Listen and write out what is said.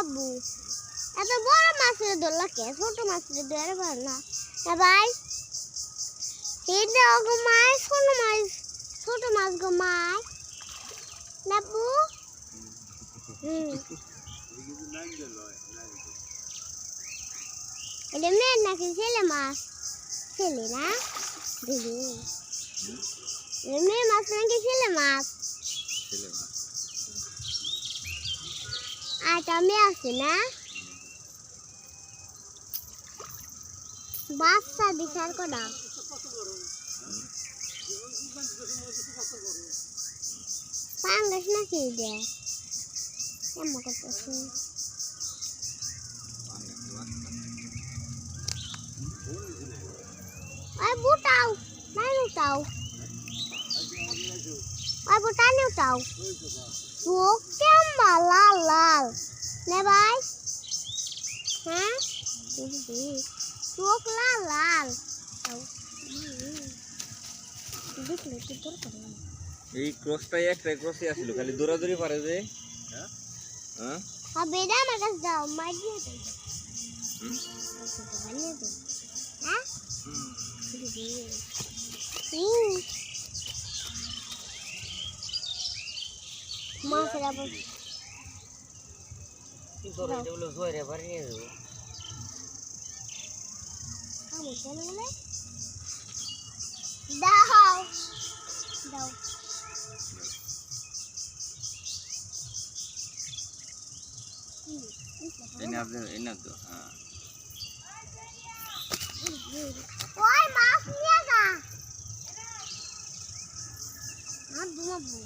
আব্বু এত বড় মাছের ধরলা কে ছোট মাছের ধরে ভালো না ভাই এই দেখো মাছ ছোট মাছ গো মাছ নাবু এটা মেয়ে নাকি ছেলে মাছ ছেলে না দিদি মেয়ে মাছ নাকি ছেলে মাছ আর আমি আছি না বাচ্চা বিচার করা পাঙ্গাস নাকি দে এমন করতেছি ওই বুটাও নাই উঠাও ওই বুটা নে উঠাও চোখ কেমন লাল লাল নে ভাই হ্যাঁ চোখ লাল লাল দেখলে কি দরকার এই ক্রসটাই একটাই ক্রসই আসছিল খালি দৌড়াদৌড়ি পারে যে হ্যাঁ হবে না আমার কাছে দাও মার দিয়ে দাও হ্যাঁ মাছের আবার কি করে এগুলো জোরে পারি নিয়ে যাবো দাও দাও এনে তো হ্যাঁ ওই মাছ নিয়ে যা আর দুমাবো